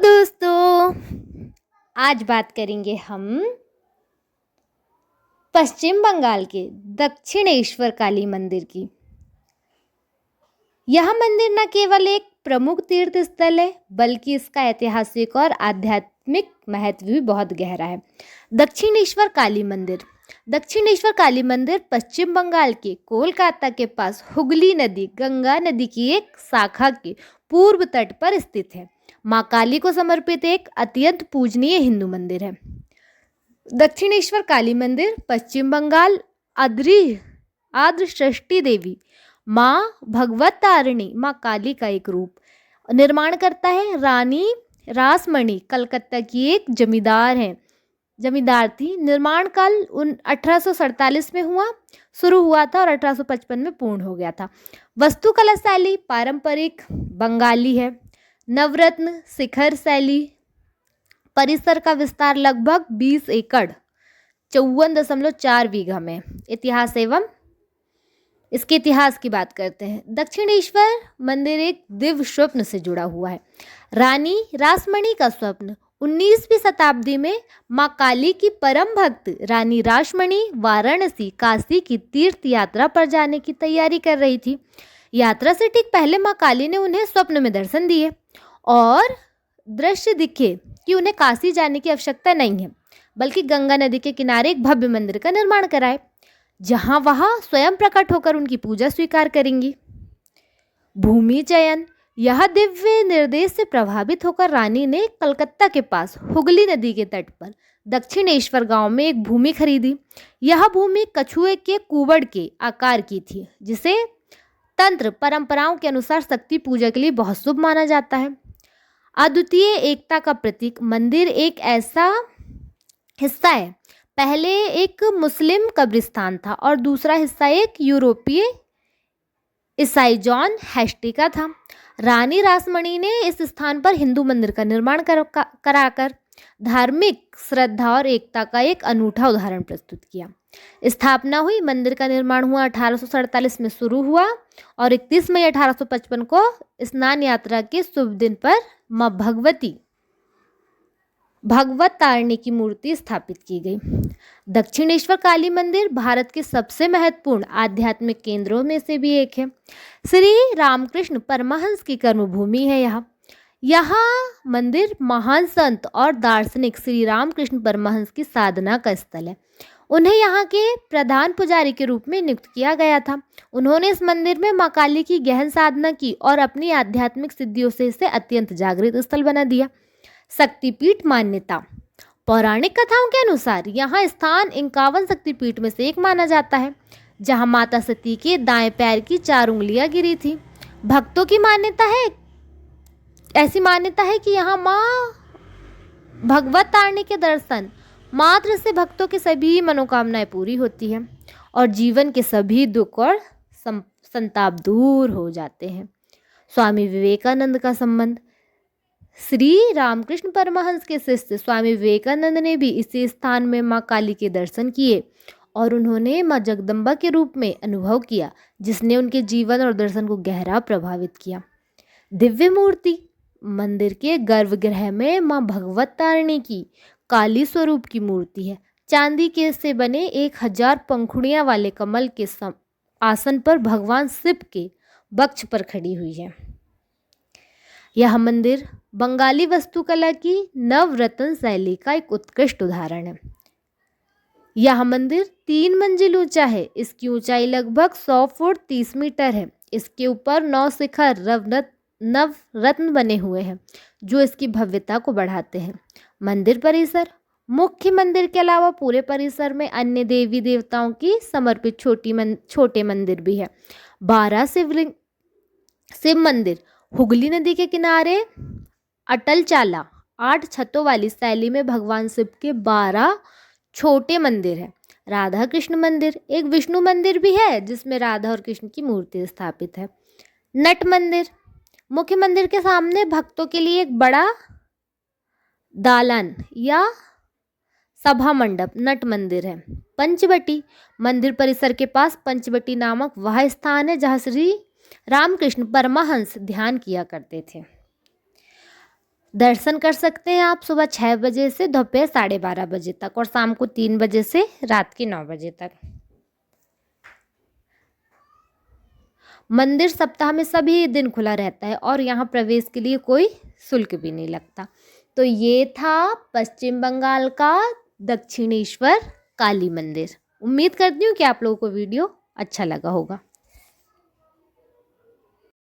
दोस्तों, आज बात करेंगे हम पश्चिम बंगाल के दक्षिणेश्वर काली मंदिर की। यह मंदिर न केवल एक प्रमुख तीर्थ स्थल है बल्कि इसका ऐतिहासिक और आध्यात्मिक महत्व भी बहुत गहरा है। दक्षिणेश्वर काली मंदिर पश्चिम बंगाल के कोलकाता के पास हुगली नदी गंगा नदी की एक शाखा के पूर्व तट पर स्थित है। माँ काली को समर्पित एक अत्यंत पूजनीय हिंदू मंदिर है। दक्षिणेश्वर काली मंदिर पश्चिम बंगाल आद्र षष्ठी देवी माँ भगवत तारिणी माँ काली का एक रूप निर्माण करता है। रानी रासमणी कलकत्ता की एक जमींदार थी। निर्माण काल 1847 में शुरू हुआ था और 1855 में पूर्ण हो गया था। वास्तुकला शैली पारंपरिक बंगाली है। नवरत्न शिखर शैली। परिसर का विस्तार लगभग 20 एकड़ 54.4 बीघा में। इसके इतिहास की बात करते हैं। दक्षिणेश्वर मंदिर एक दिव्य स्वप्न से जुड़ा हुआ है। रानी रासमणी का स्वप्न 19वीं शताब्दी में माँ काली की परम भक्त रानी रासमणी वाराणसी काशी की तीर्थ यात्रा पर जाने की तैयारी कर रही थी। यात्रा से ठीक पहले माँ काली ने उन्हें स्वप्न में दर्शन दिए और दृश्य दिखे कि उन्हें काशी जाने की आवश्यकता नहीं है बल्कि गंगा नदी के किनारे एक भव्य मंदिर का निर्माण कराए जहां वह स्वयं प्रकट होकर उनकी पूजा स्वीकार करेंगी। भूमि चयन। यह दिव्य निर्देश से प्रभावित होकर रानी ने कलकत्ता के पास हुगली नदी के तट पर दक्षिणेश्वर गांव में एक भूमि खरीदी। यह भूमि कछुए के कुबड़ के आकार की थी जिसे तंत्र परंपराओं के अनुसार शक्ति पूजा के लिए बहुत शुभ माना जाता है। अद्वितीय एकता का प्रतीक। मंदिर एक ऐसा हिस्सा है, पहले एक मुस्लिम कब्रिस्तान था और दूसरा हिस्सा एक यूरोपीय ईसाई जॉन हैस्टी का था। रानी रासमणी ने इस स्थान पर हिंदू मंदिर का निर्माण कराकर धार्मिक श्रद्धा और एकता का एक अनूठा उदाहरण प्रस्तुत किया। स्थापना हुई। मंदिर का निर्माण हुआ 1847 में शुरू हुआ और 31 मई 1855 को स्नान यात्रा के शुभ दिन पर माँ भगवत तारिणी की मूर्ति स्थापित की गई। दक्षिणेश्वर काली मंदिर भारत के सबसे महत्वपूर्ण आध्यात्मिक केंद्रों में से भी एक है। श्री रामकृष्ण परमहंस की कर्मभूमि है। यहाँ मंदिर महान संत और दार्शनिक श्री रामकृष्ण परमहंस की साधना का स्थल है। उन्हें यहाँ के प्रधान पुजारी के रूप में नियुक्त किया गया था। उन्होंने इस मंदिर में माँ काली की गहन साधना की और अपनी आध्यात्मिक सिद्धियों से इसे अत्यंत जागृत स्थल बना दिया। शक्तिपीठ मान्यता। पौराणिक कथाओं के अनुसार यहाँ स्थान 51 शक्तिपीठ में से एक माना जाता है जहाँ माता सती के दाएं पैर की 4 उंगलियां गिरी थी। भक्तों की ऐसी मान्यता है कि यहाँ माँ भगवत तारिणी के दर्शन मात्र से भक्तों की सभी मनोकामनाएं पूरी होती हैं और जीवन के सभी दुख और संताप दूर हो जाते हैं। स्वामी विवेकानंद का संबंध। श्री रामकृष्ण परमहंस के शिष्य स्वामी विवेकानंद ने भी इसी स्थान में माँ काली के दर्शन किए और उन्होंने माँ जगदम्बा के रूप में अनुभव किया जिसने उनके जीवन और दर्शन को गहरा प्रभावित किया। दिव्य मूर्ति। मंदिर के गर्भगृह में माँ भगवत तारिणी की काली स्वरूप की मूर्ति है। चांदी के से बने 1000 पंखुड़ियां वाले कमल के आसन पर भगवान शिव के वक्ष पर खड़ी हुई है। यह मंदिर बंगाली वास्तुकला की नवरत्न शैली का एक उत्कृष्ट उदाहरण है। यह मंदिर 3 मंजिल ऊंचा है। इसकी ऊंचाई लगभग 100 फुट 30 मीटर है। इसके ऊपर 9 शिखर नवरत्न बने हुए हैं जो इसकी भव्यता को बढ़ाते हैं। मंदिर परिसर। मुख्य मंदिर के अलावा पूरे परिसर में अन्य देवी देवताओं की समर्पित छोटे मंदिर भी है। 12 शिव मंदिर। हुगली नदी के किनारे अटल चाला 8 छतों वाली शैली में भगवान शिव के 12 छोटे मंदिर हैं। राधा कृष्ण मंदिर। एक विष्णु मंदिर भी है जिसमें राधा और कृष्ण की मूर्ति स्थापित है। नट मंदिर। मुख्य मंदिर के सामने भक्तों के लिए एक बड़ा दालन या सभा मंडप नट मंदिर है। पंचवटी। मंदिर परिसर के पास पंचवटी नामक वह स्थान है जहाँ श्री रामकृष्ण परमहंस ध्यान किया करते थे। दर्शन कर सकते हैं आप सुबह 6 बजे से दोपहर 12:30 बजे तक और शाम को 3 बजे से रात के 9 बजे तक। मंदिर सप्ताह में सभी दिन खुला रहता है और यहाँ प्रवेश के लिए कोई शुल्क भी नहीं लगता। तो ये था पश्चिम बंगाल का दक्षिणेश्वर काली मंदिर। उम्मीद करती हूँ कि आप लोगों को वीडियो अच्छा लगा होगा।